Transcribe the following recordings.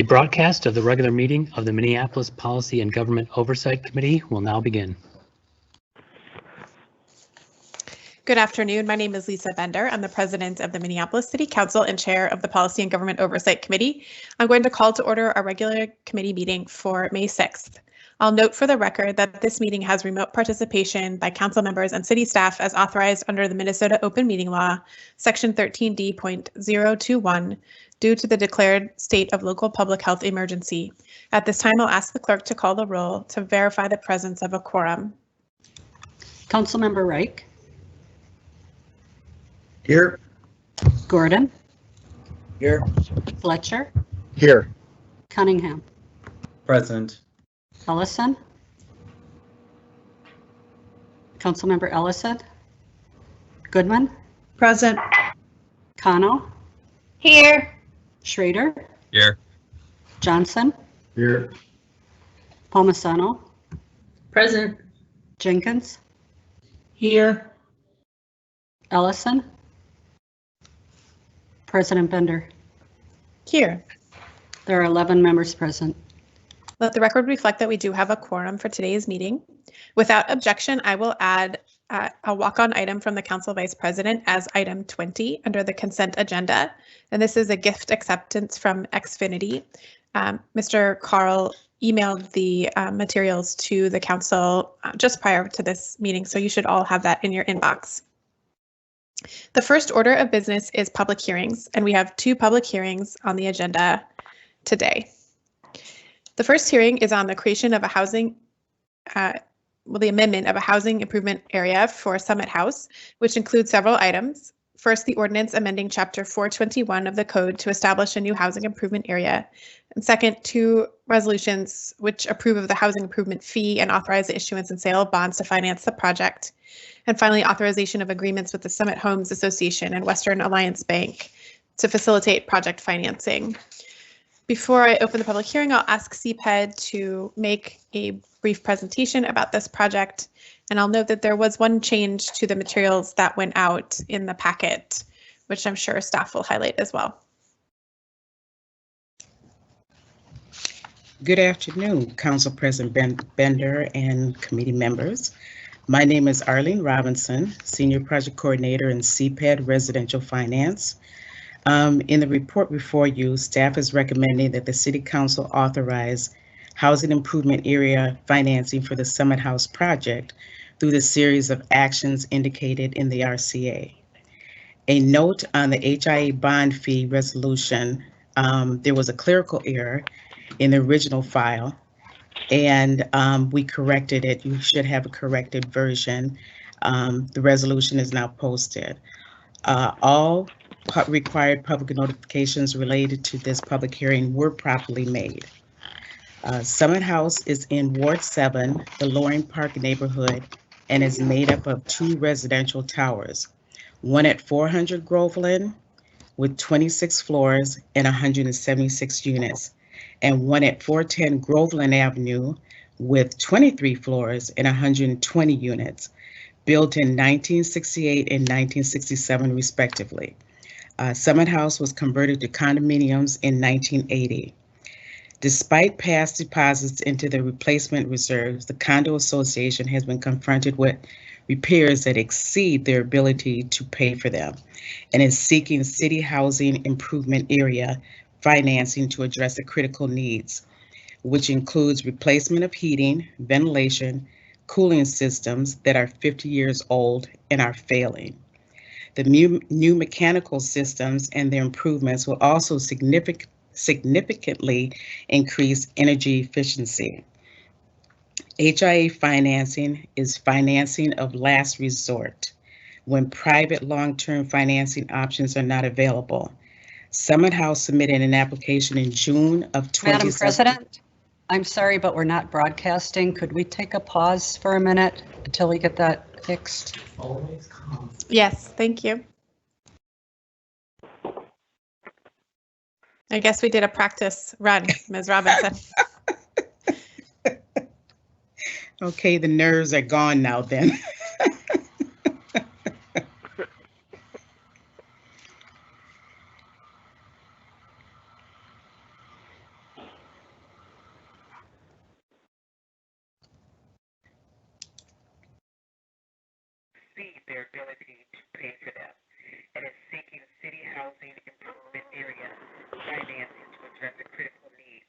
The broadcast of the regular meeting of the Minneapolis Policy and Government Oversight Committee will now begin. Good afternoon. My name is Lisa Bender. I'm the president of the Minneapolis City Council and chair of the Policy and Government Oversight Committee. I'm going to call to order our regular committee meeting for May 6th. I'll note for the record that this meeting has remote participation by council members and city staff as authorized under the Minnesota Open Meeting Law, Section 13D.021, due to the declared state of local public health emergency. At this time, I'll ask the clerk to call the roll to verify the presence of a quorum. Councilmember Reich. Here. Gordon. Here. Fletcher. Here. Cunningham. Present. Ellison. Councilmember Ellison. Goodman. Present. Cano. Here. Schrader. Here. Johnson. Here. Palmisano. Present. Jenkins. Here. Ellison. President Bender. Here. There are 11 members present. Let the record reflect that we do have a quorum for today's meeting. Without objection, I will add a walk-on item from the Council Vice President as item 20 under the consent agenda. And this is a gift acceptance from Xfinity. Mr. Carl emailed the materials to the council just prior to this meeting, so you should all have that in your inbox. The first order of business is public hearings, and we have two public hearings on the agenda today. The first hearing is on the creation of a housing, the amendment of a housing improvement area for Summit House, which includes several items. First, the ordinance amending Chapter 421 of the Code to establish a new housing improvement area. And second, two resolutions which approve of the housing improvement fee and authorize the issuance and sale of bonds to finance the project. And finally, authorization of agreements with the Summit Homes Association and Western Alliance Bank to facilitate project financing. Before I open the public hearing, I'll ask CPED to make a brief presentation about this project. And I'll note that there was one change to the materials that went out in the packet, which I'm sure staff will highlight as well. Good afternoon, Council President Bender and committee members. My name is Arlene Robinson, Senior Project Coordinator in CPED Residential Finance. In the report before you, staff is recommending that the City Council authorize housing improvement area financing for the Summit House project through the series of actions indicated in the RCA. A note on the HIA bond fee resolution, there was a clerical error in the original file, and we corrected it. You should have a corrected version. The resolution is now posted. All required public notifications related to this public hearing were properly made. Summit House is in Ward 7, the Loring Park neighborhood, and is made up of two residential towers, one at 400 Groveland with 26 floors and 176 units, and one at 410 Groveland Avenue with 23 floors and 120 units, built in 1968 and 1967 respectively. Summit House was converted to condominiums in 1980. Despite past deposits into the replacement reserves, the condo association has been confronted with repairs that exceed their ability to pay for them and is seeking city housing improvement area financing to address the critical needs, which includes replacement of heating, ventilation, cooling systems that are 50 years old and are failing. The new mechanical systems and their improvements will also significantly increase energy efficiency. HIA financing is financing of last resort when private long-term financing options are not available. Summit House submitted an application in June of 2017. Madam President, I'm sorry, but we're not broadcasting. Could we take a pause for a minute until we get that fixed? Yes, thank you. I guess we did a practice run, Ms. Robinson. Okay, the nerves are gone now then. exceed their ability to pay for them, and is seeking city housing improvement area financing to address the critical needs.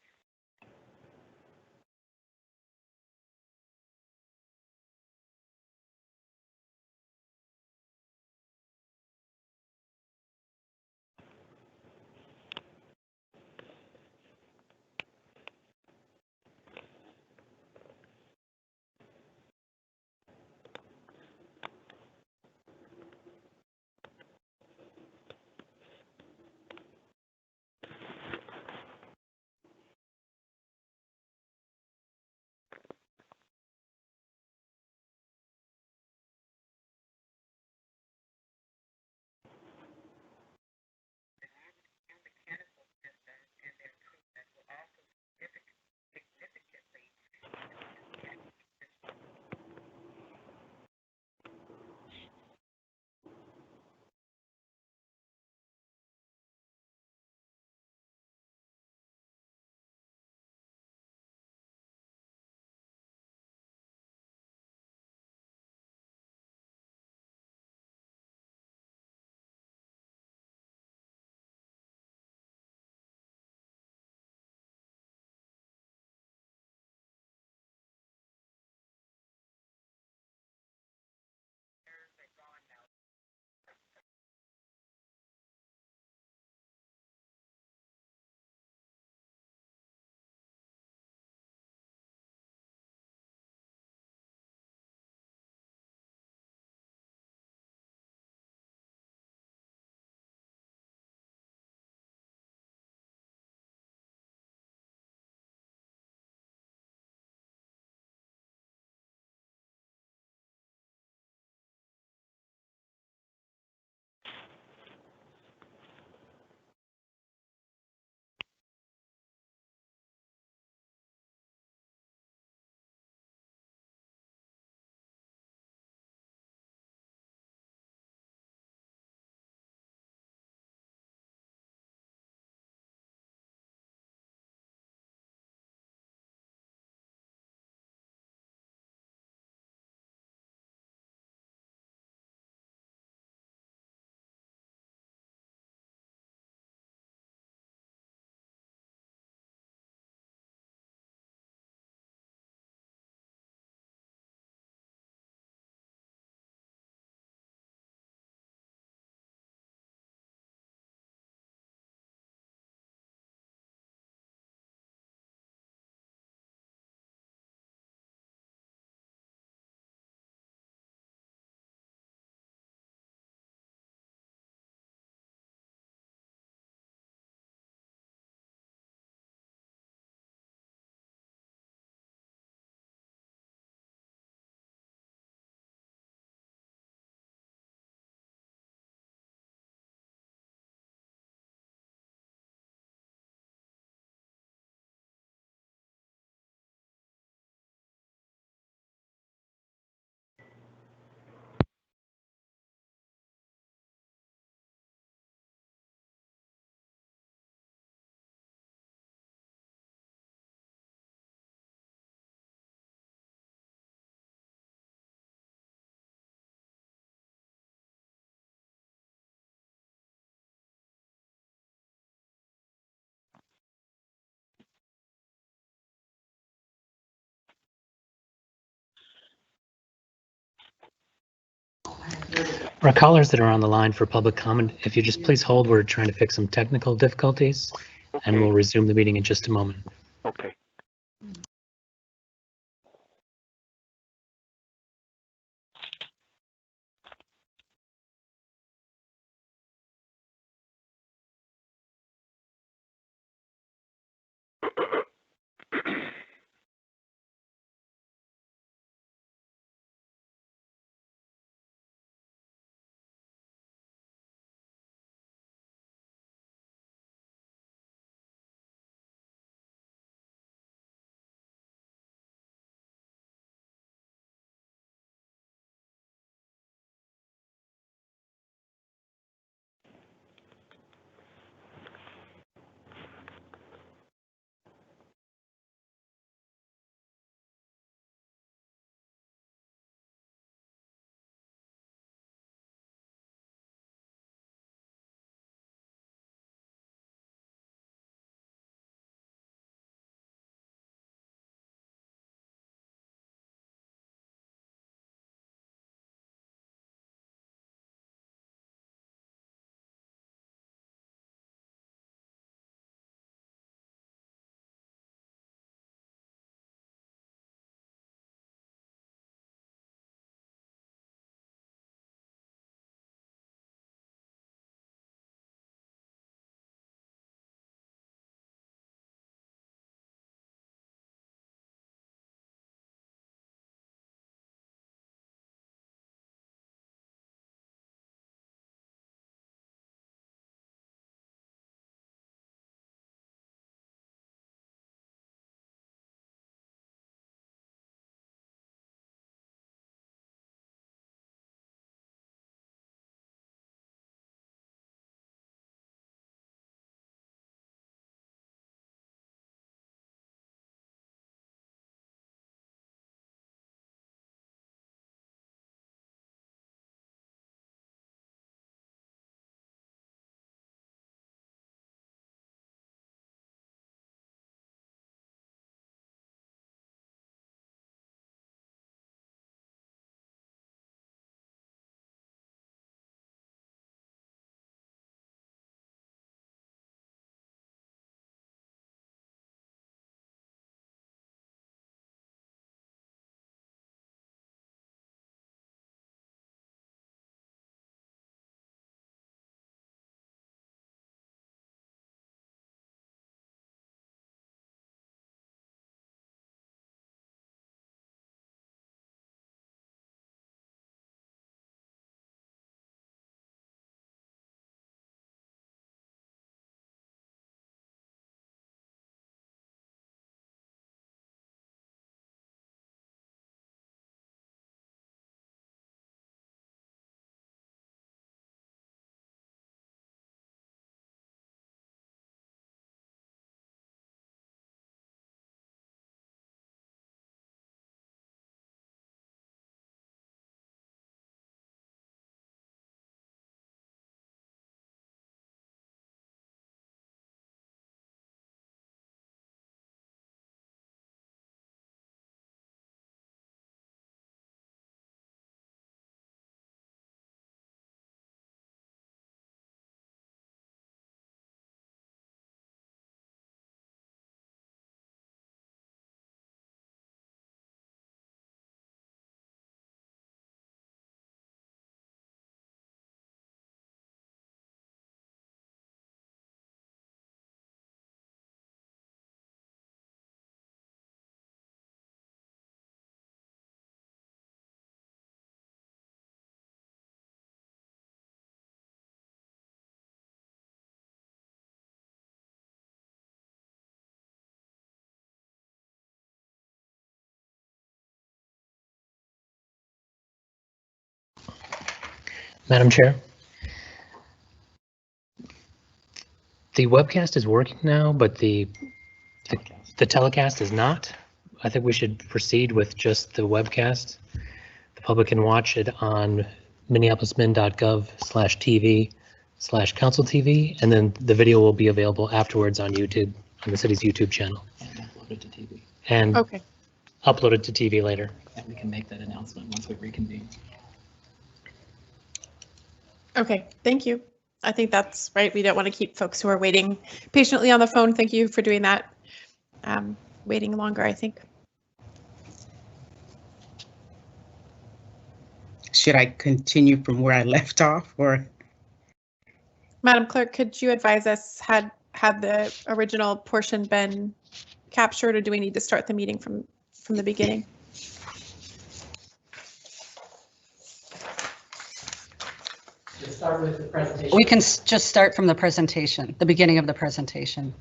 For our callers that are on the line for public comment, if you just please hold, we're trying to fix some technical difficulties, and we'll resume the meeting in just a moment. Okay. Madam Chair, the webcast is working now, but the telecast is not. I think we should proceed with just the webcast. The public can watch it on minneapolismin.gov/TV/council TV, and then the video will be available afterwards on YouTube, on the city's YouTube channel, And uploaded to TV. and Okay. uploaded to TV later. And we can make that announcement once we reconvene. Okay, thank you. I think that's right. We don't want to keep folks who are waiting patiently on the phone. Thank you for doing that. Waiting longer, I think. Should I continue from where I left off, or? Madam Clerk, could you advise us, had the original portion been captured, or do we need to start the meeting from the beginning? Just start with the presentation. We can just start from the presentation, the beginning of the presentation.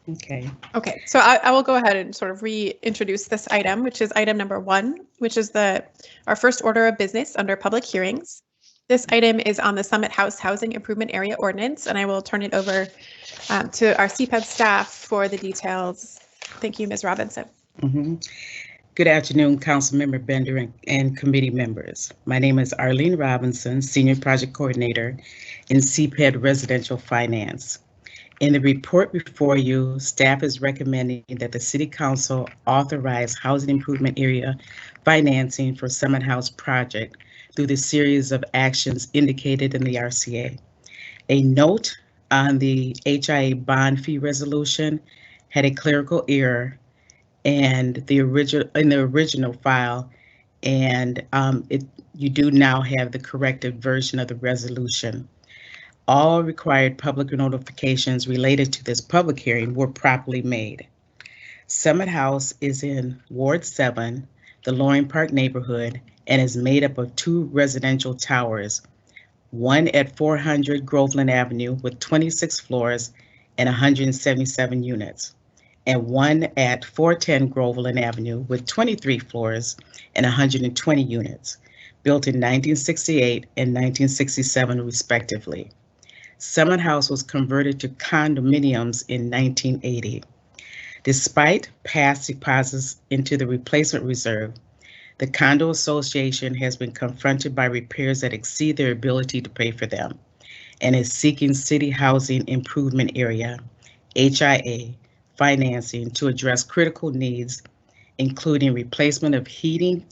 Okay. Okay, so I will go ahead and sort of reintroduce this item, which is item number 1, which is our first order of business under public hearings. This item is on the Summit House Housing Improvement Area Ordinance, and I will turn it over to our CPED staff for the details. Thank you, Ms. Robinson. Good afternoon, Councilmember Bender and committee members. My name is Arlene Robinson, Senior Project Coordinator in CPED Residential Finance. In the report before you, staff is recommending that the City Council authorize housing improvement area financing for Summit House project through the series of actions indicated in the RCA. A note on the HIA bond fee resolution had a clerical error and in the original file, and you do now have the corrected version of the resolution. All required public notifications related to this public hearing were properly made. Summit House is in Ward 7, the Loring Park neighborhood, and is made up of 2 residential towers, one at 400 Groveland Avenue with 26 floors and 177 units, and one at 410 Groveland Avenue with 23 floors and 120 units, built in 1968 and 1967 respectively. Summit House was converted to condominiums in 1980. Despite past deposits into the replacement reserve, the condo association has been confronted by repairs that exceed their ability to pay for them and is seeking City Housing Improvement Area, HIA, financing to address critical needs, including replacement of heating,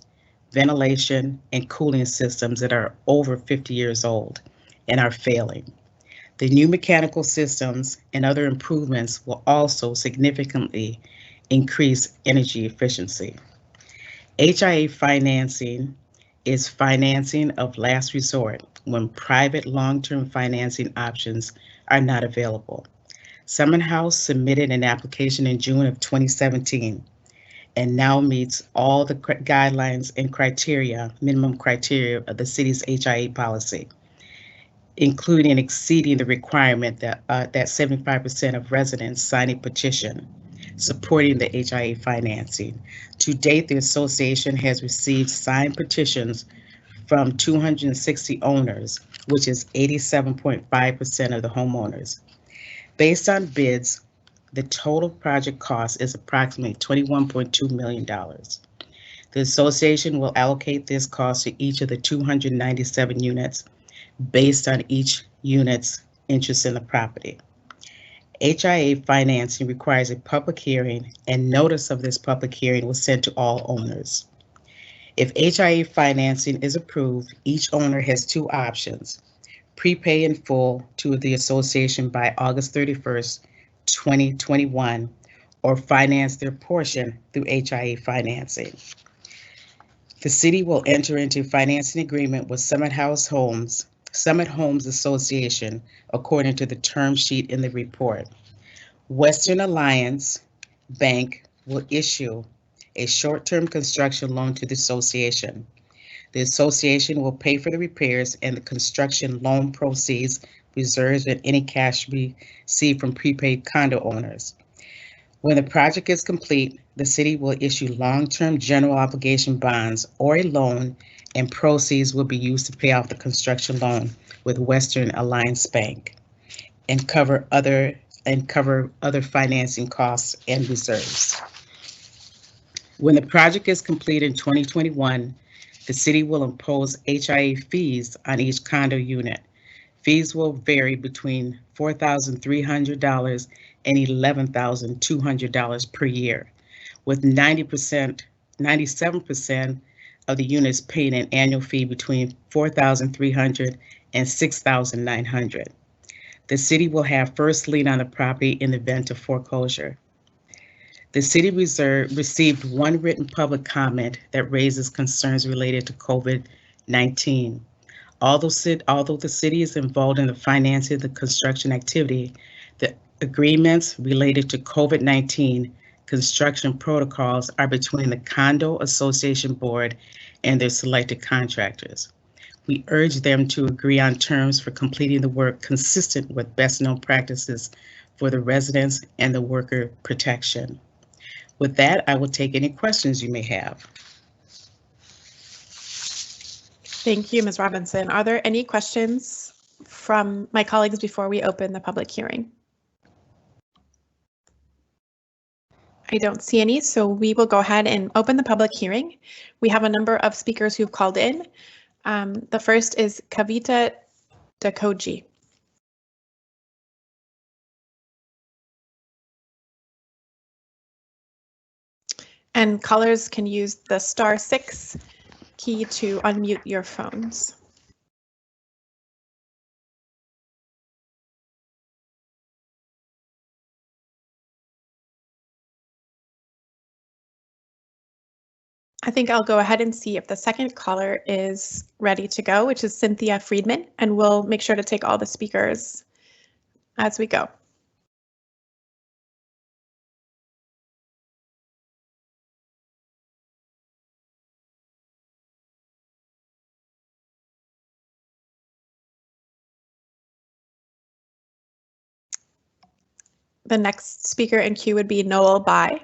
ventilation, and cooling systems that are over 50 years old and are failing. The new mechanical systems and other improvements will also significantly increase energy efficiency. HIA financing is financing of last resort when private long-term financing options are not available. Summit House submitted an application in June of 2017 and now meets all the guidelines and criteria, minimum criteria of the city's HIA policy, including exceeding the requirement that 75% of residents sign a petition supporting the HIA financing. To date, the association has received signed petitions from 260 owners, which is 87.5% of the homeowners. Based on bids, the total project cost is approximately $21.2 million. The association will allocate this cost to each of the 297 units based on each unit's interest in the property. HIA financing requires a public hearing, and notice of this public hearing was sent to all owners. If HIA financing is approved, each owner has 2 options: prepay in full to the association by August 31st, 2021, or finance their portion through HIA financing. The city will enter into financing agreement with Summit Homes Association according to the term sheet in the report. Western Alliance Bank will issue a short-term construction loan to the association. The association will pay for the repairs and the construction loan proceeds, reserves, and any cash received from prepaid condo owners. When the project is complete, the city will issue long-term general obligation bonds or a loan, and proceeds will be used to pay off the construction loan with Western Alliance Bank and cover other financing costs and reserves. When the project is completed in 2021, the city will impose HIA fees on each condo unit. Fees will vary between $4,300 and $11,200 per year, with 97% of the units paying an annual fee between $4,300 and $6,900. The city will have first lien on the property in the event of foreclosure. The city received one written public comment that raises concerns related to COVID-19. Although the city is involved in the financing of the construction activity, the agreements related to COVID-19 construction protocols are between the Condo Association Board and their selected contractors. We urge them to agree on terms for completing the work consistent with best known practices for the residents and the worker protection. With that, I will take any questions you may have. Thank you, Ms. Robinson. Are there any questions from my colleagues before we open the public hearing? I don't see any, so we will go ahead and open the public hearing. We have a number of speakers who've called in. The first is Kavita Dakoji. And callers can use the *6 key to unmute your phones. I think I'll go ahead and see if the second caller is ready to go, which is Cynthia Friedman, and we'll make sure to take all the speakers as we go. The next speaker in queue would be Noel Bai.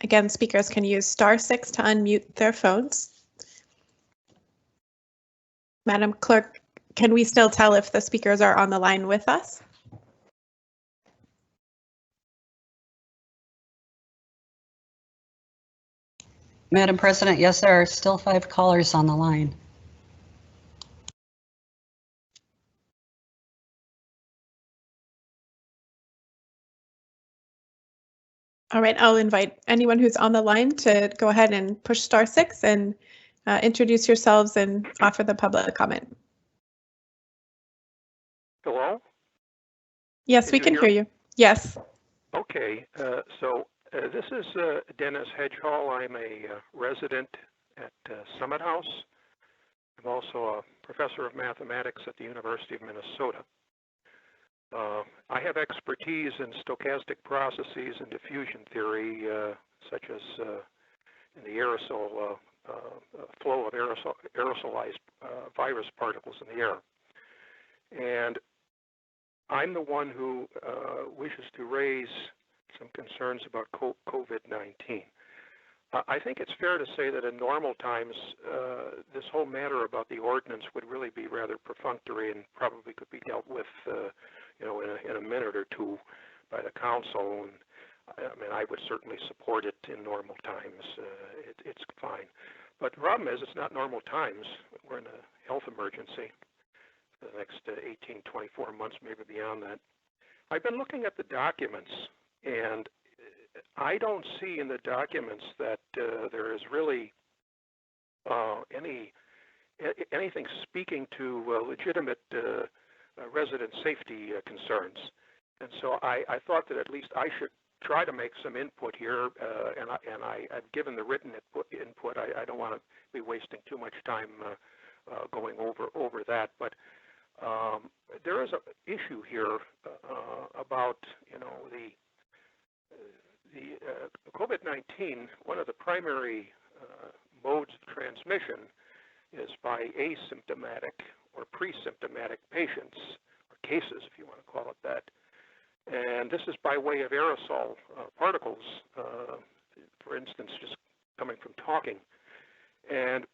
Again, speakers can use *6 to unmute their phones. Madam Clerk, can we still tell if the speakers are on the line with us? Madam President, yes, there are still 5 callers on the line. All right, I'll invite anyone who's on the line to go ahead and push *6 and introduce yourselves and offer the public comment. Hello? Yes, we can hear you. Yes. Okay, this is Dennis Hedgehall. I'm a resident at Summit House. I'm also a professor of mathematics at the University of Minnesota. I have expertise in stochastic processes and diffusion theory, such as in the aerosol flow of aerosolized virus particles in the air. And I'm the one who wishes to raise some concerns about COVID-19. I think it's fair to say that in normal times, this whole matter about the ordinance would really be rather perfunctory and probably could be dealt with, in a minute or two by the council. And I mean, I would certainly support it in normal times. It's fine. But the problem is, it's not normal times. We're in a health emergency for the next 18, 24 months, maybe beyond that. I've been looking at the documents, and I don't see in the documents that there is really anything speaking to legitimate resident safety concerns. And so I thought that at least I should try to make some input here, and I've given the written input. I don't want to be wasting too much time going over that, but there is an issue here about the COVID-19. One of the primary modes of transmission is by asymptomatic or pre-symptomatic patients, or cases, if you want to call it that. And this is by way of aerosol particles, for instance, just coming from talking. And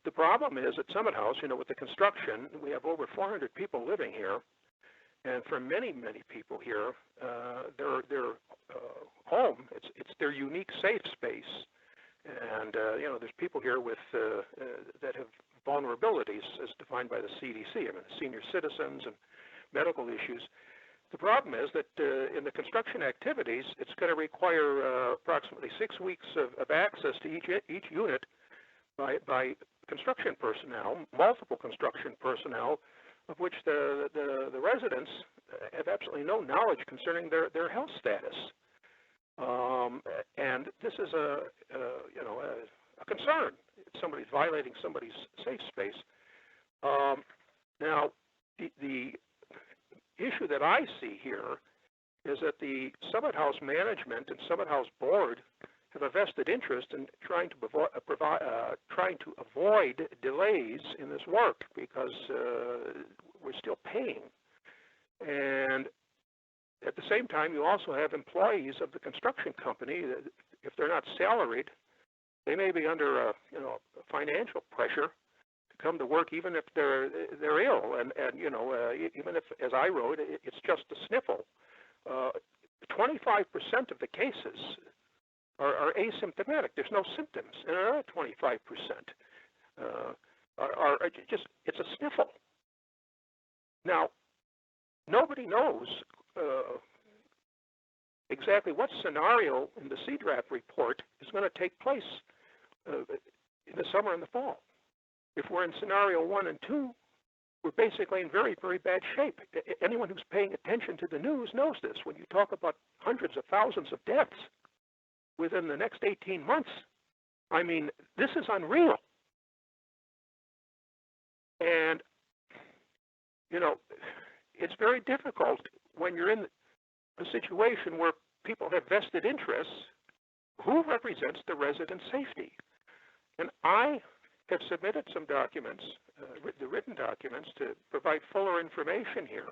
the problem is at Summit House, with the construction, we have over 400 people living here. And for many, many people here, their home, it's their unique safe space. And, there's people here with that have vulnerabilities as defined by the CDC. I mean, senior citizens and medical issues. The problem is that in the construction activities, it's going to require approximately 6 weeks of access to each unit by construction personnel, multiple construction personnel, of which the residents have absolutely no knowledge concerning their health status. And this is a concern. Somebody's violating somebody's safe space. Now, the issue that I see here is that the Summit House management and Summit House board have a vested interest in trying to avoid delays in this work, because we're still paying. And at the same time, you also have employees of the construction company that, if they're not salaried, they may be under financial pressure to come to work, even if they're ill, and even if, as I wrote, it's just a sniffle. 25% of the cases are asymptomatic. There's no symptoms, and another 25% are just, it's a sniffle. Now, nobody knows exactly what scenario in the CDRAP report is going to take place in the summer and the fall. If we're in scenario 1 and 2, we're basically in very, very bad shape. Anyone who's paying attention to the news knows this. When you talk about hundreds of thousands of deaths within the next 18 months, I mean, this is unreal. And, it's very difficult when you're in a situation where people have vested interests. Who represents the resident safety? And I have submitted some documents, the written documents, to provide fuller information here.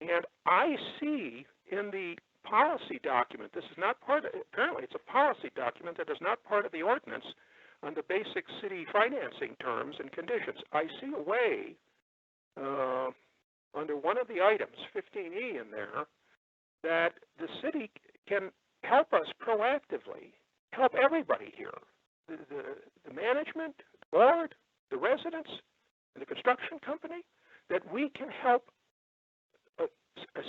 And I see in the policy document, this is not part of, apparently it's a policy document that is not part of the ordinance on the basic city financing terms and conditions. I see a way under one of the items, 15E in there, that the city can help us proactively, help everybody here, the management, the board, the residents, and the construction company, that we can help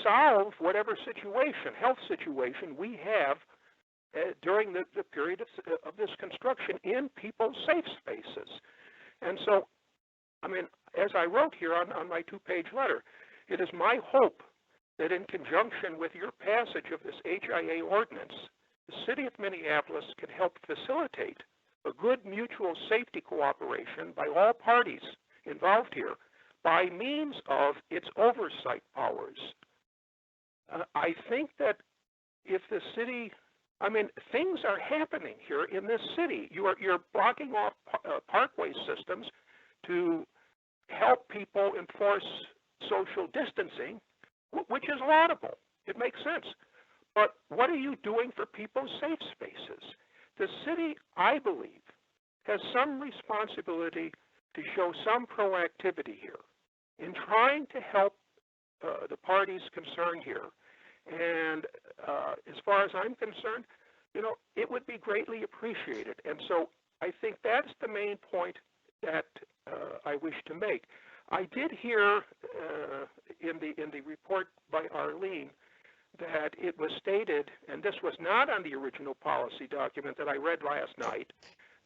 solve whatever situation, health situation we have during the period of this construction in people's safe spaces. And so, I mean, as I wrote here on my 2-page letter, it is my hope that in conjunction with your passage of this HIA ordinance, the city of Minneapolis can help facilitate a good mutual safety cooperation by all parties involved here by means of its oversight powers. I think that if the city, I mean, things are happening here in this city. You're blocking off parkway systems to help people enforce social distancing, which is laudable. It makes sense. But what are you doing for people's safe spaces? The city, I believe, has some responsibility to show some proactivity here in trying to help the parties concerned here. And as far as I'm concerned, it would be greatly appreciated. And so I think that's the main point that I wish to make. I did hear in the report by Arlene that it was stated, and this was not on the original policy document that I read last night,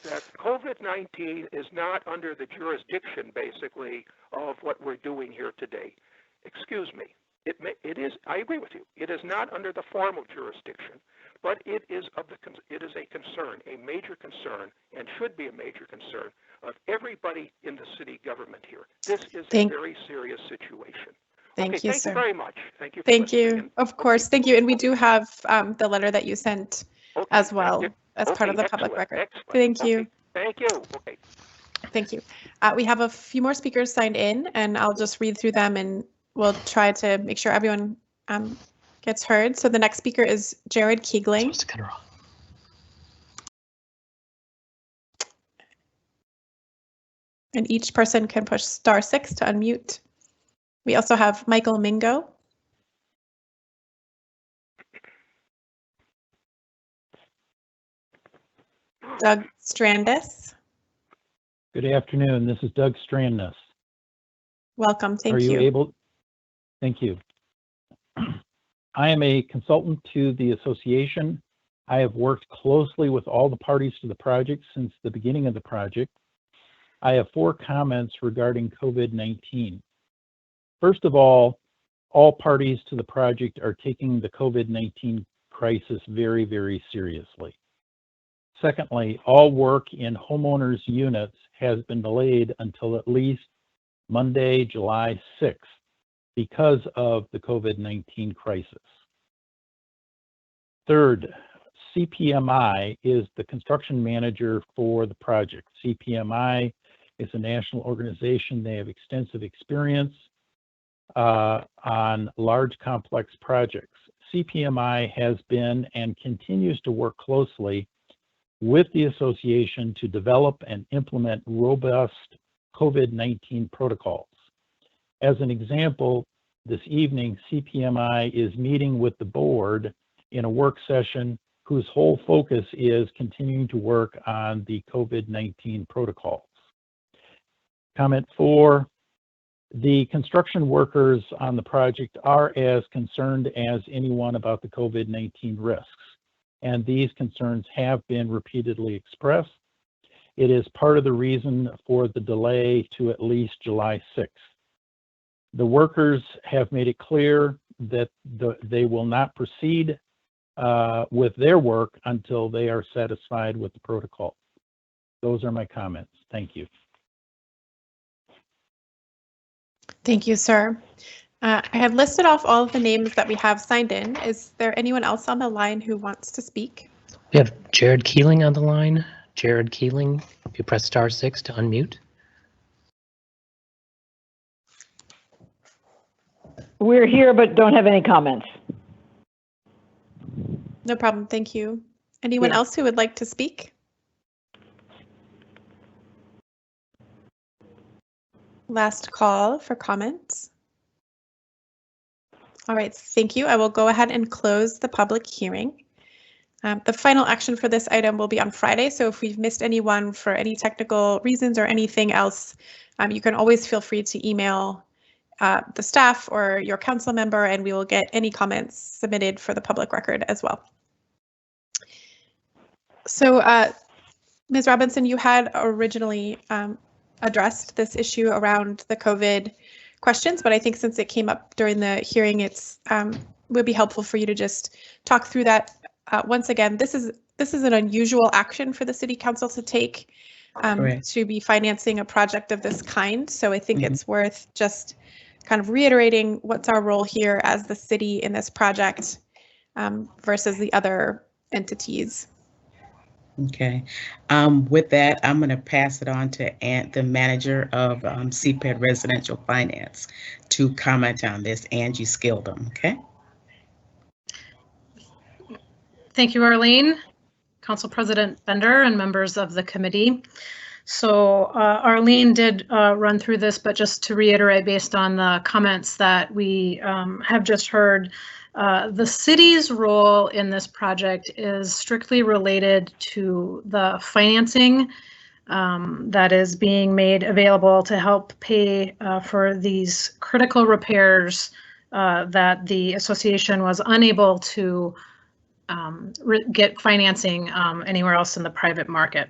that COVID-19 is not under the jurisdiction, basically, of what we're doing here today. Excuse me. It is. I agree with you. It is not under the formal jurisdiction, but it is a concern, a major concern, and should be a major concern of everybody in the city government here. This is a very serious situation. Thank you, thank sir. you very much. Thank you. Thank you. Of course. Thank you. And we do have the letter that you sent as well as part of the public record. Excellent. Thank you. Thank you. Okay. Thank you. We have a few more speakers signed in, and I'll just read through them and we'll try to make sure everyone gets heard. So the next speaker is Jared Keegling. Supposed to cut her off. And each person can push *6 to unmute. We also have Michael Mingo. Doug Strandis. Good afternoon. This is Doug Strandis. Welcome. Thank Are you you. able? Thank you. I am a consultant to the association. I have worked closely with all the parties to the project since the beginning of the project. I have 4 comments regarding COVID-19. First of all parties to the project are taking the COVID-19 crisis very, very seriously. Secondly, all work in homeowners' units has been delayed until at least Monday, July 6th because of the COVID-19 crisis. Third, CPMI is the construction manager for the project. CPMI is a national organization. They have extensive experience on large complex projects. CPMI has been and continues to work closely with the association to develop and implement robust COVID-19 protocols. As an example, this evening, CPMI is meeting with the board in a work session whose whole focus is continuing to work on the COVID-19 protocols. Comment 4, the construction workers on the project are as concerned as anyone about the COVID-19 risks, and these concerns have been repeatedly expressed. It is part of the reason for the delay to at least July 6th. The workers have made it clear that they will not proceed with their work until they are satisfied with the protocol. Those are my comments. Thank you. Thank you, sir. I have listed off all of the names that we have signed in. Is there anyone else on the line who wants to speak? We have Jared Keeling on the line. Jared Keeling, if you press *6 to unmute. We're here, but don't have any comments. No problem. Thank you. Anyone else who would like to speak? Last call for comments. All right, thank you. I will go ahead and close the public hearing. The final action for this item will be on Friday, so if we've missed anyone for any technical reasons or anything else, you can always feel free to email the staff or your council member, and we will get any comments submitted for the public record as well. So, Ms. Robinson, you had originally addressed this issue around the COVID questions, but I think since it came up during the hearing, it's would be helpful for you to just talk through that once again. This is an unusual action for the City Council to take to be financing a project of this kind. So I think it's worth just kind of reiterating what's our role here as the city in this project versus the other entities. Okay. With that, I'm going to pass it on to the manager of CPAD Residential Finance to comment on this, Angie Skildum. Okay. Thank you, Arlene, Council President Bender, and members of the committee. So Arlene did run through this, but just to reiterate, based on the comments that we have just heard, the city's role in this project is strictly related to the financing that is being made available to help pay for these critical repairs that the association was unable to get financing anywhere else in the private market.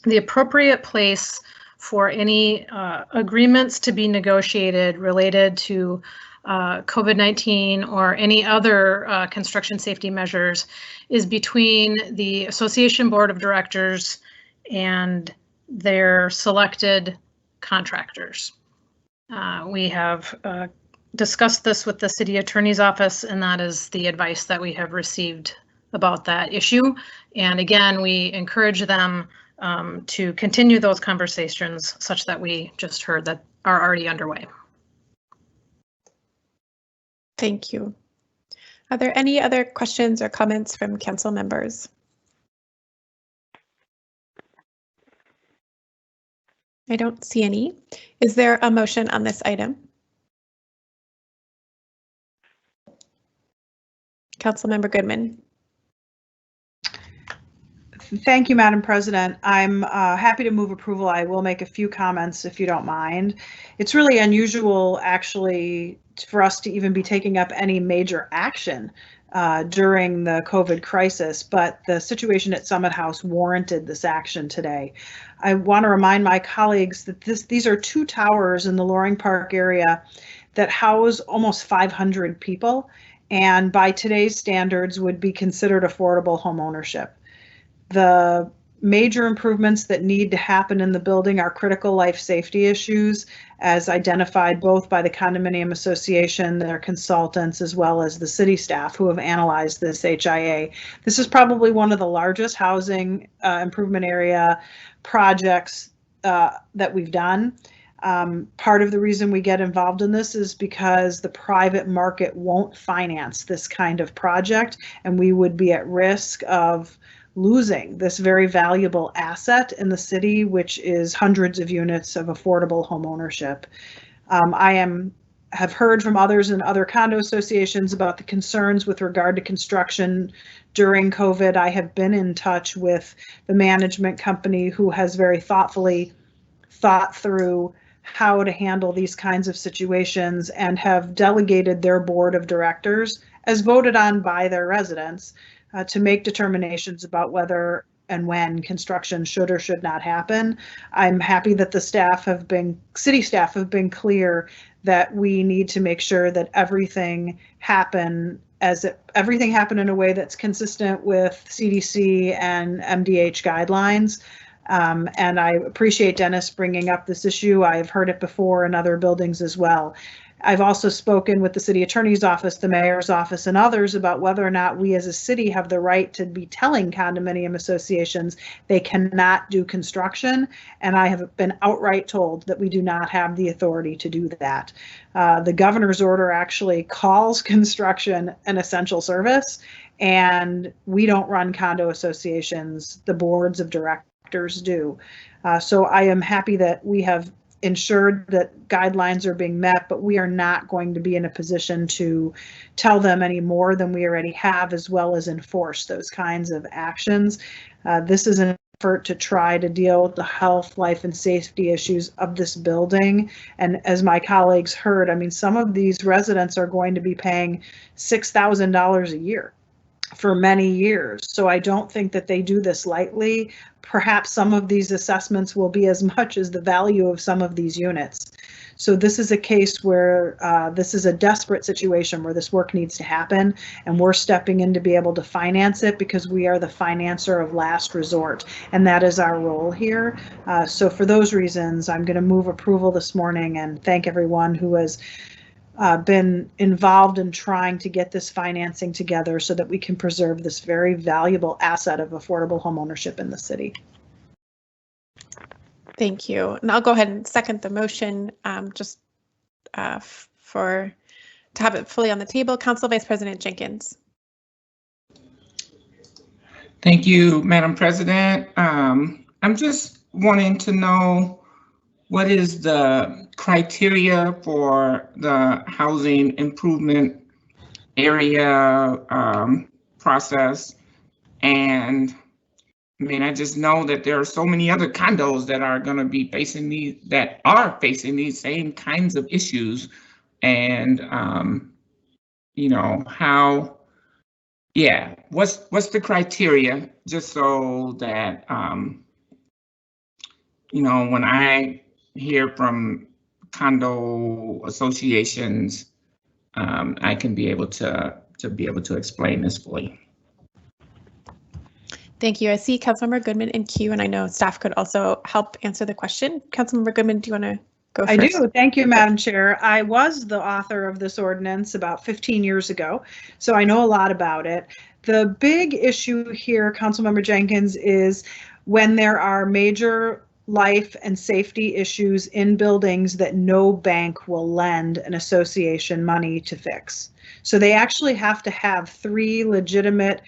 The appropriate place for any agreements to be negotiated related to COVID-19 or any other construction safety measures is between the Association Board of Directors and their selected contractors. We have discussed this with the City Attorney's Office, and that is the advice that we have received about that issue. And again, we encourage them to continue those conversations such that we just heard that are already underway. Thank you. Are there any other questions or comments from council members? I don't see any. Is there a motion on this item? Councilmember Goodman. Thank you, Madam President. I'm happy to move approval. I will make a few comments if you don't mind. It's really unusual, actually, for us to even be taking up any major action during the COVID crisis, but the situation at Summit House warranted this action today. I want to remind my colleagues that these are two towers in the Loring Park area that house almost 500 people, and by today's standards would be considered affordable home ownership. The major improvements that need to happen in the building are critical life safety issues, as identified both by the condominium association, their consultants, as well as the city staff who have analyzed this HIA. This is probably one of the largest housing improvement area projects that we've done. Part of the reason we get involved in this is because the private market won't finance this kind of project, and we would be at risk of losing this very valuable asset in the city, which is hundreds of units of affordable home ownership. Have heard from others in other condo associations about the concerns with regard to construction during COVID. I have been in touch with the management company who has very thoughtfully thought through how to handle these kinds of situations and have delegated their board of directors, as voted on by their residents, to make determinations about whether and when construction should or should not happen. I'm happy that the city staff have been clear that we need to make sure that everything happen in a way that's consistent with CDC and MDH guidelines. And I appreciate Dennis bringing up this issue. I've heard it before in other buildings as well. I've also spoken with the city attorney's office, the mayor's office, and others about whether or not we as a city have the right to be telling condominium associations they cannot do construction. And I have been outright told that we do not have the authority to do that. The governor's order actually calls construction an essential service, and we don't run condo associations. The boards of directors do. So I am happy that we have ensured that guidelines are being met, but we are not going to be in a position to tell them any more than we already have, as well as enforce those kinds of actions. This is an effort to try to deal with the health, life, and safety issues of this building. And as my colleagues heard, I mean, some of these residents are going to be paying $6,000 a year for many years. So I don't think that they do this lightly. Perhaps some of these assessments will be as much as the value of some of these units. So this is a case where this is a desperate situation where this work needs to happen, and we're stepping in to be able to finance it because we are the financer of last resort, and that is our role here. So for those reasons, I'm going to move approval this morning and thank everyone who has been involved in trying to get this financing together so that we can preserve this very valuable asset of affordable home ownership in the city. Thank you. And I'll go ahead and second the motion to have it fully on the table. Council Vice President Jenkins. Thank you, Madam President. I'm just wanting to know what is the criteria for the housing improvement area process? And I mean, I just know that there are so many other condos that are going to be facing these same kinds of issues. And, you know, what's the criteria, just so that, you know, when I hear from condo associations, I can be able to explain this fully. Thank you. I see Councilmember Goodman in queue, and I know staff could also help answer the question. Councilmember Goodman, do you want to go first? I do. Thank you, Madam Chair. I was the author of this ordinance about 15 years ago, so I know a lot about it. The big issue here, Councilmember Jenkins, is when there are major life and safety issues in buildings that no bank will lend an association money to fix. So they actually have to have 3 legitimate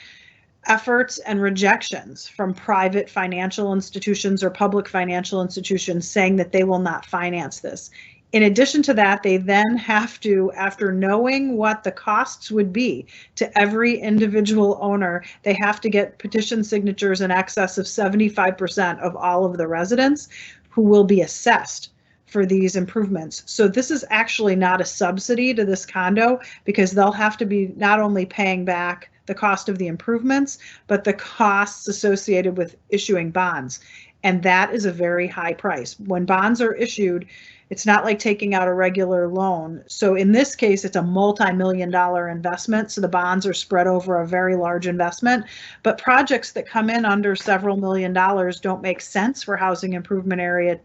efforts and rejections from private financial institutions or public financial institutions saying that they will not finance this. In addition to that, they then have to, after knowing what the costs would be to every individual owner, they have to get petition signatures in excess of 75% of all of the residents who will be assessed for these improvements. So this is actually not a subsidy to this condo, because they'll have to be not only paying back the cost of the improvements, but the costs associated with issuing bonds. And that is a very high price. When bonds are issued, it's not like taking out a regular loan. So in this case, it's a multi-million-dollar investment. So the bonds are spread over a very large investment. But projects that come in under several $1,000,000 don't make sense for housing improvement area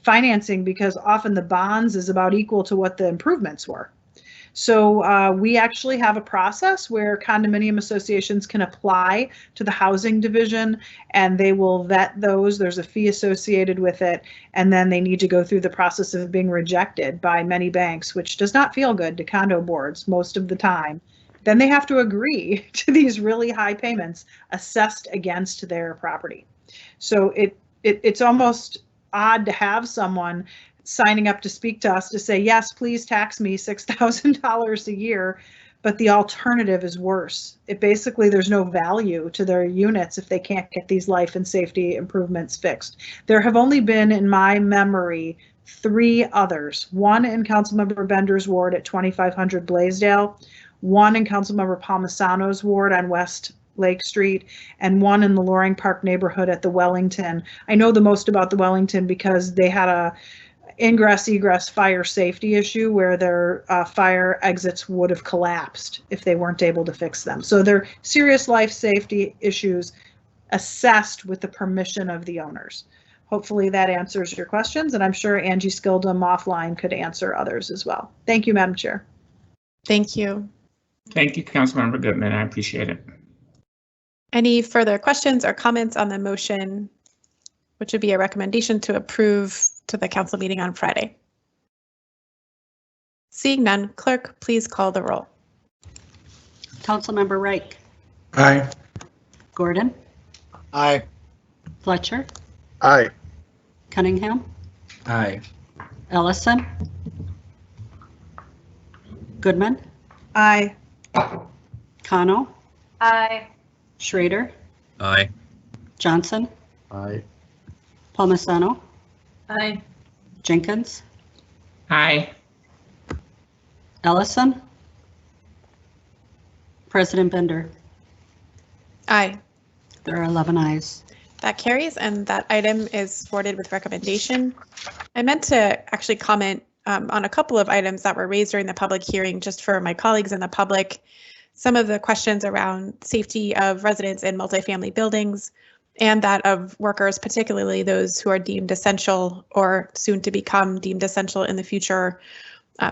financing, because often the bonds is about equal to what the improvements were. So we actually have a process where condominium associations can apply to the housing division, and they will vet those. There's a fee associated with it, and then they need to go through the process of being rejected by many banks, which does not feel good to condo boards most of the time. Then they have to agree to these really high payments assessed against their property. So it's almost odd to have someone signing up to speak to us to say, yes, please tax me $6,000 a year, but the alternative is worse. It basically, there's no value to their units if they can't get these life and safety improvements fixed. There have only been, in my memory, 3 others, one in Councilmember Bender's ward at 2500 Blaisdell, one in Councilmember Palmisano's ward on West Lake Street, and one in the Loring Park neighborhood at the Wellington. I know the most about the Wellington because they had a ingress egress fire safety issue where their fire exits would have collapsed if they weren't able to fix them. So they're serious life safety issues assessed with the permission of the owners. Hopefully that answers your questions, and I'm sure Angie Skildum offline could answer others as well. Thank you, Madam Chair. Thank you. Thank you, Councilmember Goodman. I appreciate it. Any further questions or comments on the motion, which would be a recommendation to approve to the council meeting on Friday? Seeing none, clerk, please call the roll. Councilmember Reich. Aye. Gordon. Aye. Fletcher. Aye. Cunningham. Aye. Ellison. Goodman. Aye. Cano. Aye. Schrader. Aye. Johnson. Aye. Palmisano. Aye. Jenkins. Aye. Ellison. President Bender. Aye. There are 11 ayes. That carries, and that item is forwarded with recommendation. I meant to actually comment on a couple of items that were raised during the public hearing, just for my colleagues in the public. Some of the questions around safety of residents in multifamily buildings and that of workers, particularly those who are deemed essential or soon to become deemed essential in the future.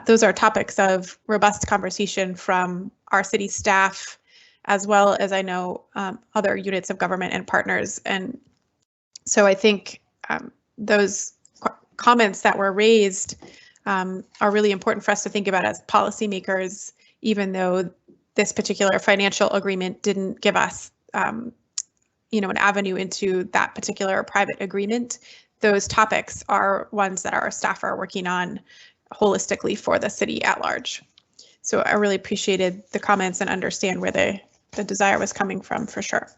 Those are topics of robust conversation from our city staff, as well as I know other units of government and partners. And so I think those comments that were raised are really important for us to think about as policymakers, even though this particular financial agreement didn't give us an avenue into that particular private agreement. Those topics are ones that our staff are working on holistically for the city at large. So I really appreciated the comments and understand where the desire was coming from, for sure.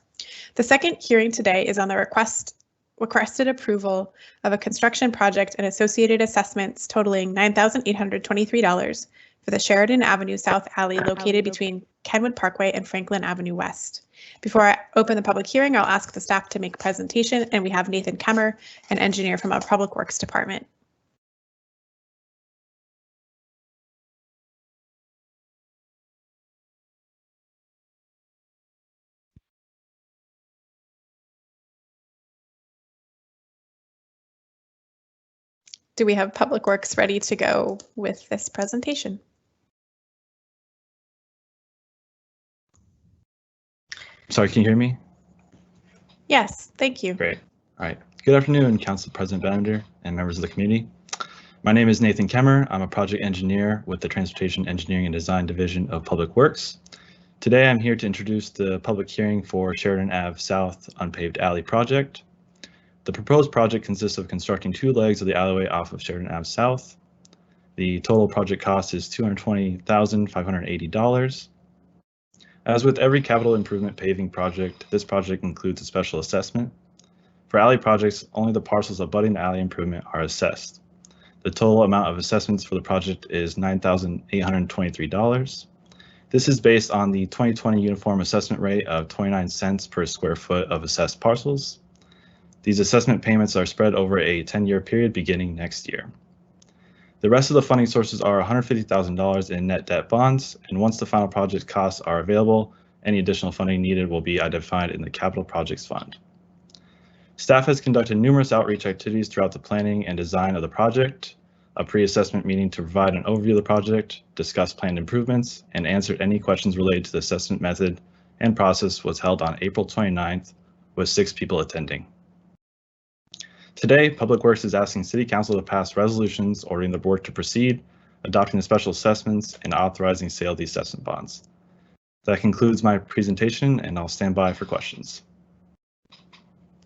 The second hearing today is on the requested approval of a construction project and associated assessments totaling $9,823 for the Sheridan Avenue South Alley located between Kenwood Parkway and Franklin Avenue West. Before I open the public hearing, I'll ask the staff to make a presentation, and we have Nathan Kemmer, an engineer from our Public Works Department. Do we have Public Works ready to go with this presentation? Sorry, can you hear me? Yes, thank you. Great. All right. Good afternoon, Council President Bender and members of the community. My name is Nathan Kemmer. I'm a project engineer with the Transportation Engineering and Design Division of Public Works. Today, I'm here to introduce the public hearing for Sheridan Ave South Unpaved Alley project. The proposed project consists of constructing 2 legs of the alleyway off of Sheridan Ave South. The total project cost is $220,580. As with every capital improvement paving project, this project includes a special assessment. For alley projects, only the parcels abutting the alley improvement are assessed. The total amount of assessments for the project is $9,823. This is based on the 2020 uniform assessment rate of 29 cents per square foot of assessed parcels. These assessment payments are spread over a 10-year period beginning next year. The rest of the funding sources are $150,000 in net debt bonds, and once the final project costs are available, any additional funding needed will be identified in the Capital Projects Fund. Staff has conducted numerous outreach activities throughout the planning and design of the project, a pre-assessment meeting to provide an overview of the project, discuss planned improvements, and answer any questions related to the assessment method and process was held on April 29th with 6 people attending. Today, Public Works is asking City Council to pass resolutions ordering the board to proceed, adopting the special assessments, and authorizing sale of the assessment bonds. That concludes my presentation, and I'll stand by for questions.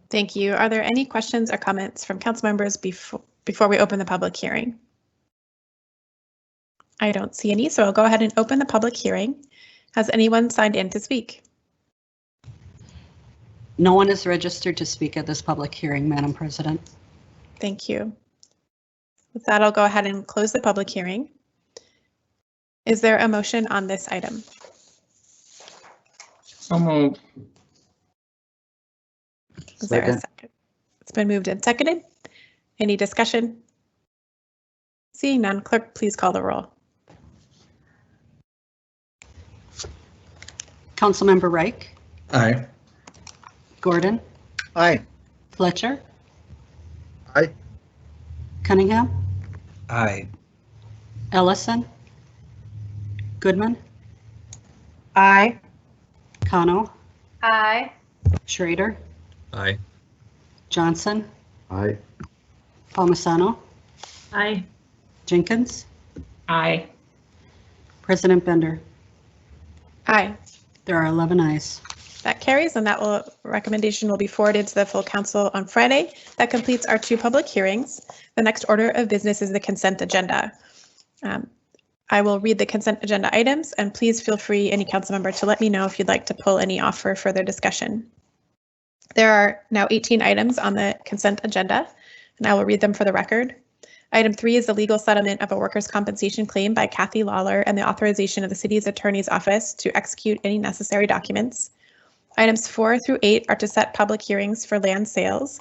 Thank you. Are there any questions or comments from council members before we open the public hearing? I don't see any, so I'll go ahead and open the public hearing. Has anyone signed in to speak? No one is registered to speak at this public hearing, Madam President. Thank you. With that, I'll go ahead and close the public hearing. Is there a motion on this item? So moved. Is there a second? It's been moved and seconded. Any discussion? Seeing none, clerk, please call the roll. Councilmember Reich, Aye. Gordon, Aye. Fletcher, Aye. Cunningham, Aye. Ellison, Goodman, Aye. Cano, Aye. Schrader, Aye. Johnson, Aye. Palmisano, Aye. Jenkins, Aye. President Bender. Aye. There are 11 ayes. That carries, and that recommendation will be forwarded to the full council on Friday. That completes our 2 public hearings. The next order of business is the consent agenda. I will read the consent agenda items, and please feel free, any council member, to let me know if you'd like to pull any off for further discussion. There are now 18 items on the consent agenda, and I will read them for the record. Item 3 is the legal settlement of a workers' compensation claim by Kathy Lawler and the authorization of the city's attorney's office to execute any necessary documents. Items 4 through 8 are to set public hearings for land sales,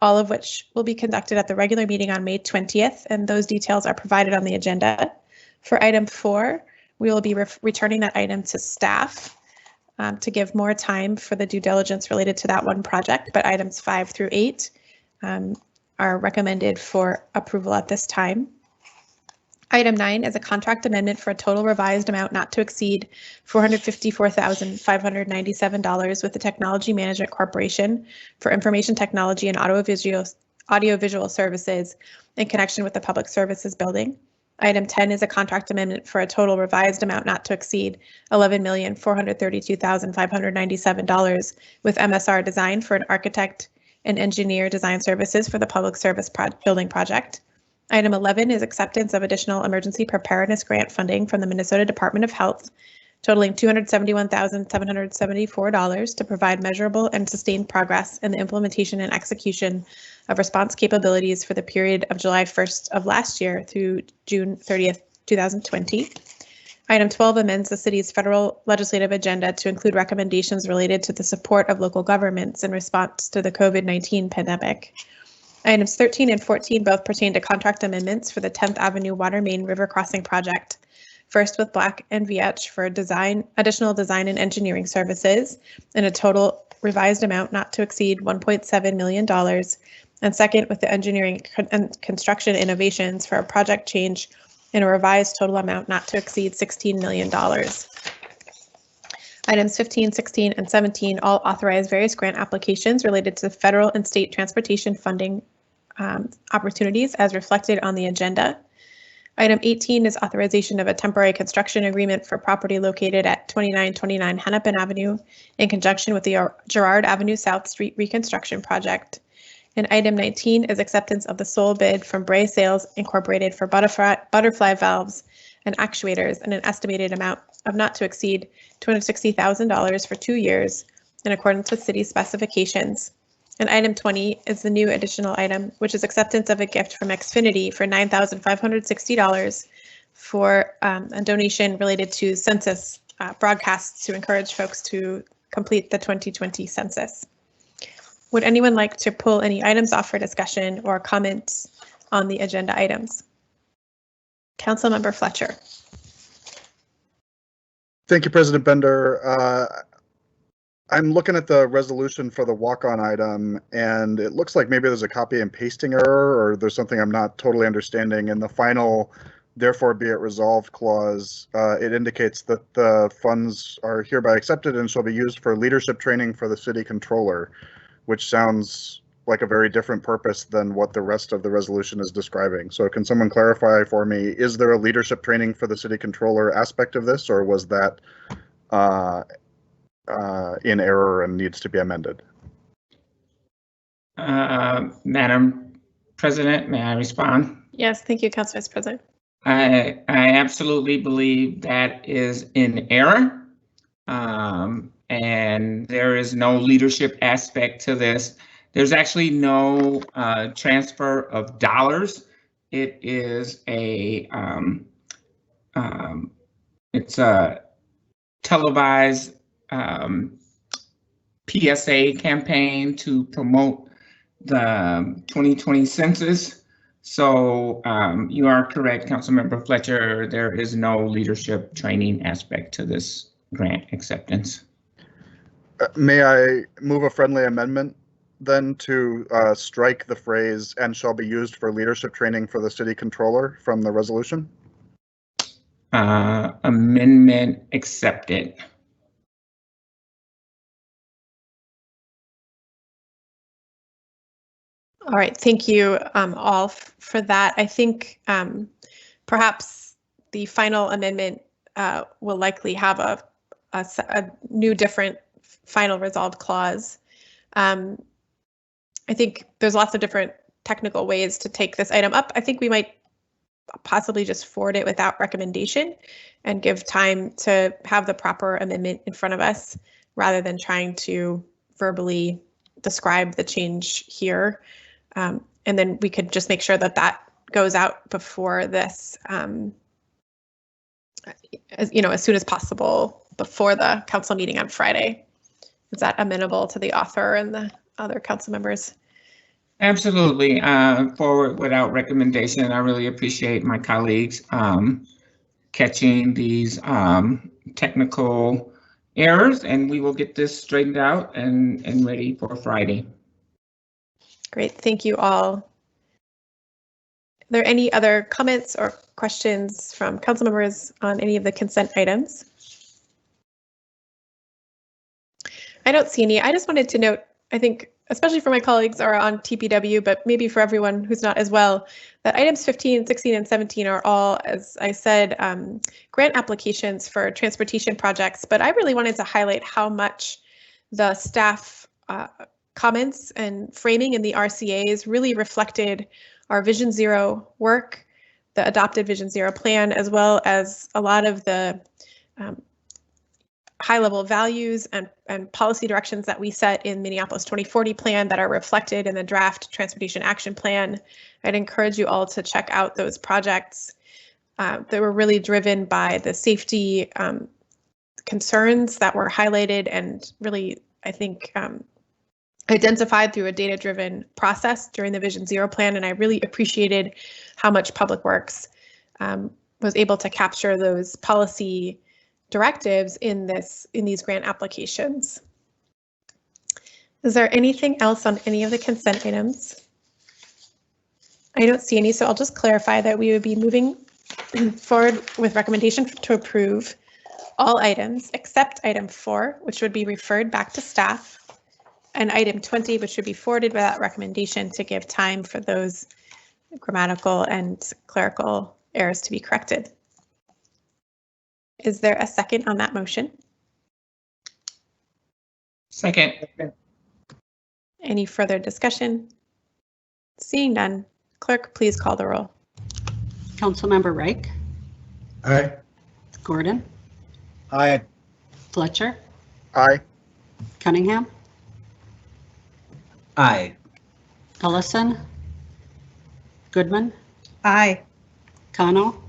all of which will be conducted at the regular meeting on May 20th, and those details are provided on the agenda. For item 4, we will be returning that item to staff to give more time for the due diligence related to that one project, but items 5 through 8 are recommended for approval at this time. Item 9 is a contract amendment for a total revised amount not to exceed $454,597 with the Technology Management Corporation for information technology and audiovisual services in connection with the Public Services Building. Item 10 is a contract amendment for a total revised amount not to exceed $11,432,597 with MSR Design for an architect and engineer design services for the Public Service Building project. Item 11 is acceptance of additional emergency preparedness grant funding from the Minnesota Department of Health, totaling $271,774 to provide measurable and sustained progress in the implementation and execution of response capabilities for the period of July 1st of last year through June 30th, 2020. Item 12 amends the city's federal legislative agenda to include recommendations related to the support of local governments in response to the COVID-19 pandemic. Items 13 and 14 both pertain to contract amendments for the 10th Avenue Water Main River Crossing project. First with Black & Veatch for additional design and engineering services in a total revised amount not to exceed $1.7 million. And second with the engineering and construction innovations for a project change in a revised total amount not to exceed $16 million. Items 15, 16, and 17 all authorize various grant applications related to federal and state transportation funding opportunities as reflected on the agenda. Item 18 is authorization of a temporary construction agreement for property located at 2929 Hennepin Avenue in conjunction with the Girard Avenue South Street Reconstruction Project. And item 19 is acceptance of the sole bid from Bray Sales Incorporated for butterfly valves and actuators in an estimated amount of not to exceed $260,000 for 2 years in accordance with city specifications. And item 20 is the new additional item, which is acceptance of a gift from Xfinity for $9,560 for a donation related to census broadcasts to encourage folks to complete the 2020 census. Would anyone like to pull any items off for discussion or comment on the agenda items? Councilmember Fletcher. Thank you, President Bender. I'm looking at the resolution for the walk-on item, and it looks like maybe there's a copy and pasting error, or there's something I'm not totally understanding. In the final, therefore be it resolved clause, it indicates that the funds are hereby accepted and shall be used for leadership training for the city controller, which sounds like a very different purpose than what the rest of the resolution is describing. So can someone clarify for me, is there a leadership training for the city controller aspect of this, or was that in error and needs to be amended? Madam President, may I respond? Yes, thank you, Council Vice President. I absolutely believe that is in error. And there is no leadership aspect to this. There's actually no transfer of dollars. It is it's a televised PSA campaign to promote the 2020 census. So you are correct, Councilmember Fletcher. There is no leadership training aspect to this grant acceptance. May I move a friendly amendment then to strike the phrase "and shall be used for leadership training for the city controller" from the resolution? Amendment accepted. All right, thank you all for that. I think perhaps the final amendment will likely have a new different final resolved clause. I think there's lots of different technical ways to take this item up. I think we might possibly just forward it without recommendation and give time to have the proper amendment in front of us rather than trying to verbally describe the change here. And then we could just make sure that that goes out before this, as soon as possible before the council meeting on Friday. Is that amenable to the author and the other council members? Absolutely. Forward without recommendation. I really appreciate my colleagues catching these technical errors, and we will get this straightened out and ready for Friday. Great, thank you all. Are there any other comments or questions from council members on any of the consent items? I don't see any. I just wanted to note, I think, especially for my colleagues who are on TPW, but maybe for everyone who's not as well, that items 15, 16, and 17 are all, as I said, grant applications for transportation projects. But I really wanted to highlight how much the staff comments and framing in the RCAs really reflected our Vision Zero work, the adopted Vision Zero plan, as well as a lot of the high-level values and policy directions that we set in Minneapolis 2040 plan that are reflected in the draft Transportation Action Plan. I'd encourage you all to check out those projects. They were really driven by the safety concerns that were highlighted and really, I think, identified through a data-driven process during the Vision Zero plan. And I really appreciated how much Public Works was able to capture those policy directives in these grant applications. Is there anything else on any of the consent items? I don't see any, so I'll just clarify that we would be moving forward with recommendation to approve all items except item 4, which would be referred back to staff, and item 20, which should be forwarded without recommendation to give time for those grammatical and clerical errors to be corrected. Is there a second on that motion? Second. Any further discussion? Seeing none, clerk, please call the roll. Councilmember Reich, Aye. Gordon, Aye. Fletcher, Aye. Cunningham, Aye. Ellison, Goodman, Aye. Kano,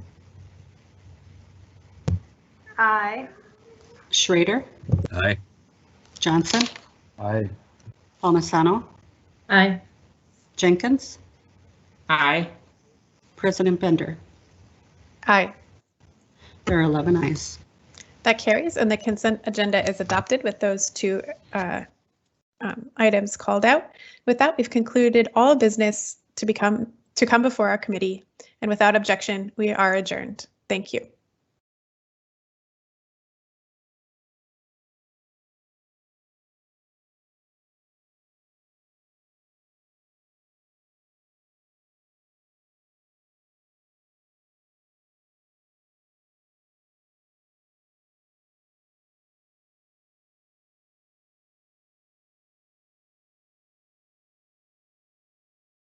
Aye. Schrader, Aye. Johnson, Aye. Palmisano, Aye. Jenkins, Aye. President Bender. Aye. There are 11 ayes. That carries, and the consent agenda is adopted with those two items called out. With that, we've concluded all business to come before our committee, and without objection, we are adjourned. Thank you.